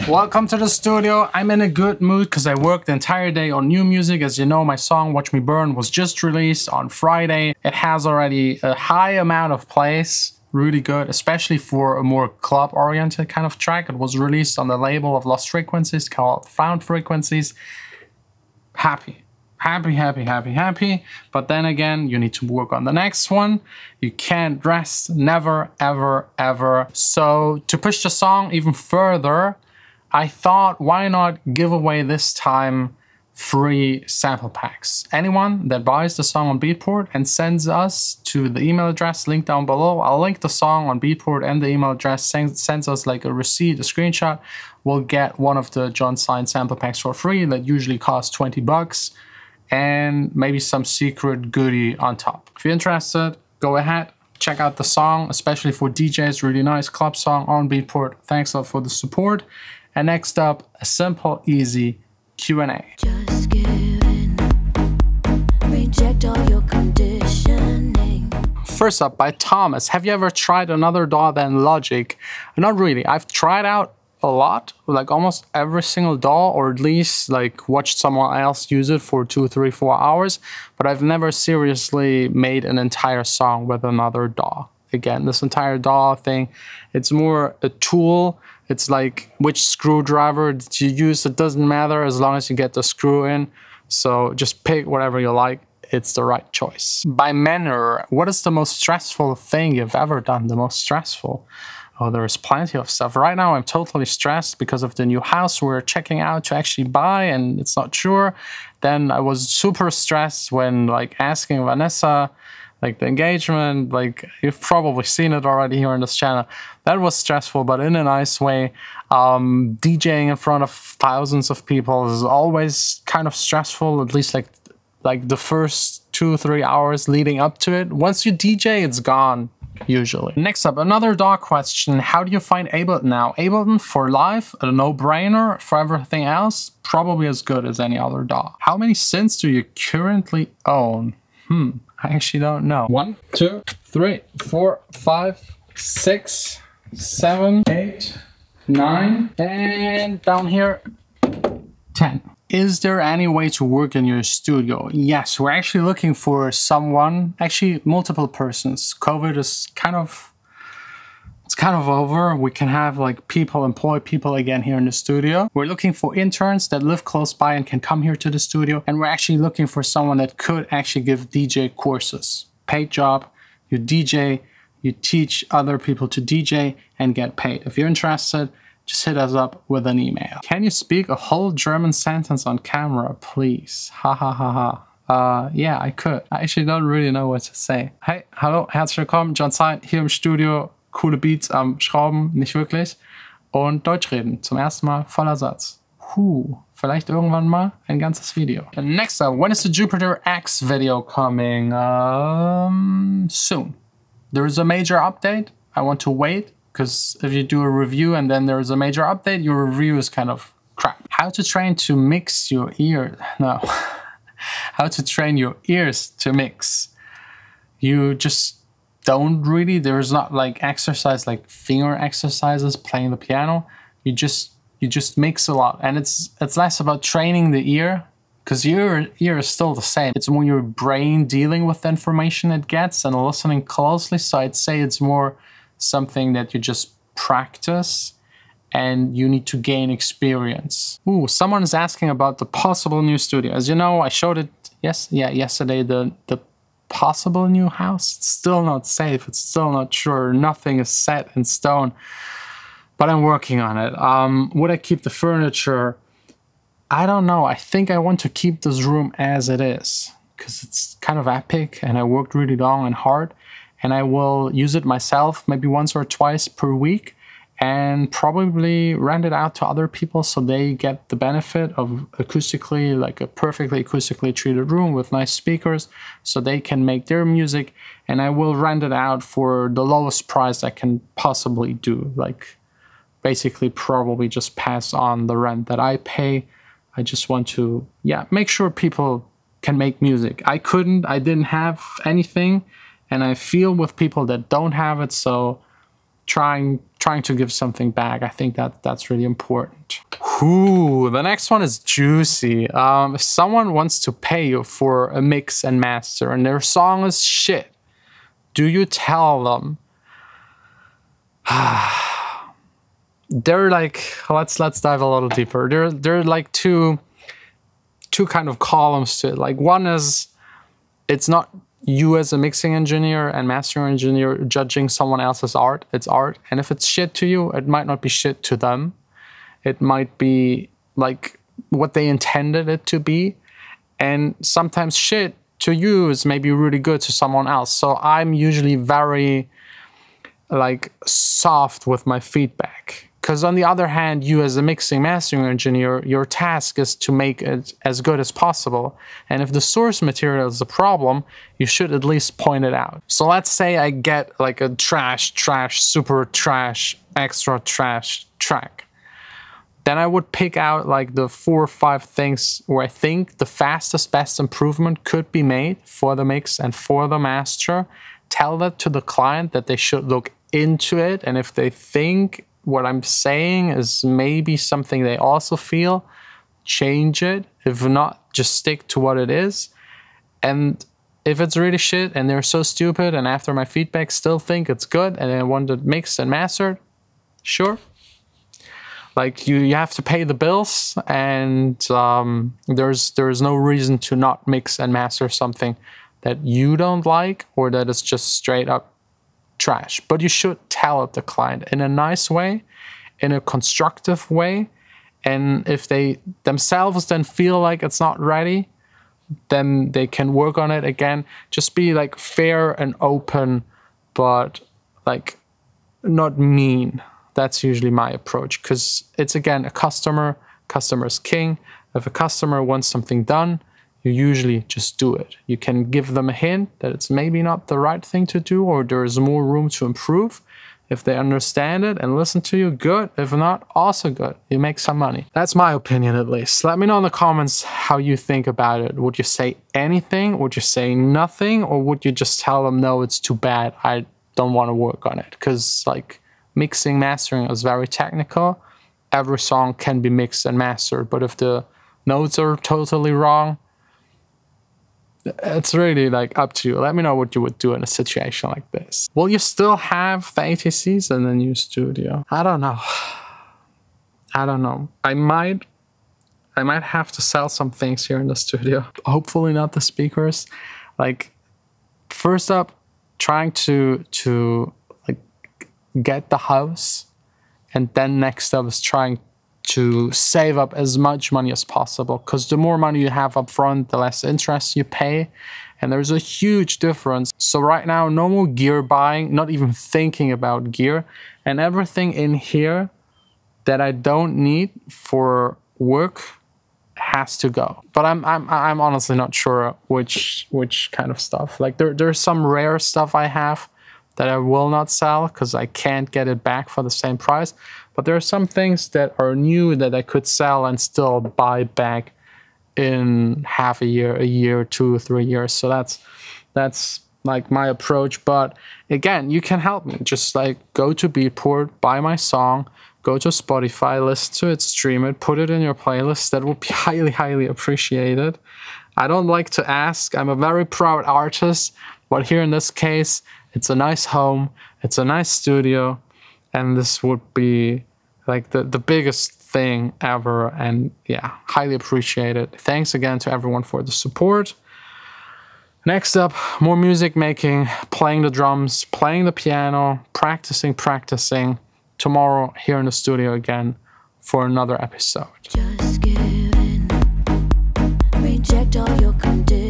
Welcome to the studio. I'm in a good mood because I worked the entire day on new music. As you know, my song Watch Me Burn was just released on Friday. It has already a high amount of plays. Really good, especially for a more club-oriented kind of track. It was released on the label of Lost Frequencies called Found Frequencies. Happy. But then again, you need to work on the next one. You can't rest, never, ever. So to push the song even further, I thought, why not give away this time free sample packs? Anyone that buys the song on Beatport and sends us to the email address linked down below, I'll link the song on Beatport and the email address, sends us like a receipt, a screenshot, will get one of the Sine sample packs for free. That usually costs 20 bucks and maybe some secret goodie on top. If you're interested, go ahead, check out the song, especially for DJs, really nice club song on Beatport. Thanks a lot for the support. And next up, a simple, easy Q&A. Just give in, reject all your conditioning. First up, by Thomas. Have you ever tried another DAW than Logic? Not really. I've tried out a lot, like almost every single DAW, or at least like watched someone else use it for 2, 3, 4 hours, but I've never seriously made an entire song with another DAW. Again, this entire DAW thing, it's more a tool. It's like which screwdriver you use, it doesn't matter as long as you get the screw in. So just pick whatever you like, it's the right choice. By Manor, what is the most stressful thing you've ever done? The most stressful? Oh, there is plenty of stuff. Right now I'm totally stressed because of the new house we're checking out to actually buy and it's not sure. Then I was super stressed when like asking Vanessa, like the engagement, like you've probably seen it already here on this channel. That was stressful, but in a nice way. DJing in front of thousands of people is always kind of stressful, at least like the first 2 or 3 hours leading up to it. Once you DJ, it's gone, usually. Next up, another DAW question. How do you find Ableton now? Ableton for live, a no-brainer. For everything else, probably as good as any other DAW. How many synths do you currently own? I actually don't know. 1, 2, 3, 4, 5, 6, 7, 8, 9, and down here, 10. Is there any way to work in your studio? Yes, we're actually looking for someone, actually multiple persons. COVID is kind of over. We can have like employ people again here in the studio. We're looking for interns that live close by and can come here to the studio. And we're actually looking for someone that could actually give DJ courses. Paid job, you DJ, you teach other people to DJ and get paid. If you're interested, just hit us up with an email. Can you speak a whole German sentence on camera, please? Ha ha ha ha. Yeah, I could. I actually don't really know what to say. Hey, hallo, herzlich willkommen, Sine hier im Studio. Coole Beats am Schrauben, nicht wirklich. Und Deutsch reden, zum ersten Mal voller Satz. Vielleicht irgendwann mal ein ganzes Video. And next up, when is the Jupiter X video coming? Soon. There is a major update. I want to wait, because if you do a review and then there is a major update, your review is kind of crap. How to train to mix your ear? No. How to train your ears to mix? You just don't really, there's not like exercise, like finger exercises, playing the piano. You just mix a lot, and it's less about training the ear, because your ear is still the same. It's more your brain dealing with the information it gets and listening closely. So I'd say it's more something that you just practice and you need to gain experience. Someone is asking about the possible new studio. As you know, I showed it yesterday, the possible new house. It's still not safe, it's still not sure, nothing is set in stone, but I'm working on it. Would I keep the furniture? I don't know. I think I want to keep this room as it is, because it's kind of epic and I worked really long and hard, and I will use it myself maybe once or twice per week and probably rent it out to other people so they get the benefit of acoustically, like a perfectly acoustically treated room with nice speakers, so they can make their music, and I will rent it out for the lowest price I can possibly do. Like basically probably just pass on the rent that I pay. I just want to, make sure people can make music. I didn't have anything, and I feel with people that don't have it, so trying to give something back. I think that's really important. Ooh, the next one is juicy. If someone wants to pay you for a mix and master and their song is shit, do you tell them? They're like, let's dive a little deeper. There are like two kind of columns to it. Like one is, it's not you as a mixing engineer and mastering engineer judging someone else's art. It's art. And if it's shit to you, it might not be shit to them. It might be like what they intended it to be. And sometimes shit to you is maybe really good to someone else. So I'm usually very like soft with my feedback. Because on the other hand, you as a mixing mastering engineer, your task is to make it as good as possible. And if the source material is a problem, you should at least point it out. So let's say I get like a trash, super trash, extra trash track. Then I would pick out like the 4 or 5 things where I think the fastest, best improvement could be made for the mix and for the master. Tell that to the client that they should look into it. And if they think what I'm saying is maybe something they also feel, change it. If not, just stick to what it is. And if it's really shit and they're so stupid and after my feedback still think it's good and they want it mixed and mastered, sure. Like you have to pay the bills, and there's no reason to not mix and master something that you don't like or that is just straight up trash. But you should tell it the client in a nice way, in a constructive way. And if they themselves then feel like it's not ready, then they can work on it again. Just be like fair and open, but like not mean. That's usually my approach, because it's again a customer is king. If a customer wants something done, you usually just do it. You can give them a hint that it's maybe not the right thing to do, or there's more room to improve. If they understand it and listen to you, good. If not, also good. You make some money. That's my opinion, at least. Let me know in the comments how you think about it. Would you say anything? Would you say nothing? Or would you just tell them, no, it's too bad, I don't want to work on it? Because like mixing, mastering is very technical. Every song can be mixed and mastered, but if the notes are totally wrong, it's really like up to you. Let me know what you would do in a situation like this. Will you still have the ATCs in the new studio? I don't know. I might have to sell some things here in the studio. Hopefully not the speakers. Like, first up, trying to like get the house, and then next up is trying to save up as much money as possible, because the more money you have up front, the less interest you pay, and there's a huge difference. So right now, no more gear buying, not even thinking about gear, and everything in here that I don't need for work has to go. But I'm honestly not sure which kind of stuff. Like there's some rare stuff I have that I will not sell because I can't get it back for the same price. But there are some things that are new that I could sell and still buy back in half a year, 2 or 3 years. So that's like my approach. But again, you can help me. Just like go to Beatport, buy my song, go to Spotify, listen to it, stream it, put it in your playlist. That would be highly, highly appreciated. I don't like to ask. I'm a very proud artist, but here in this case, it's a nice home, it's a nice studio, and this would be like the biggest thing ever. And yeah, highly appreciated. Thanks again to everyone for the support. Next up, more music making, playing the drums, playing the piano, practicing. Tomorrow here in the studio again for another episode. Just give in, reject all your conditions.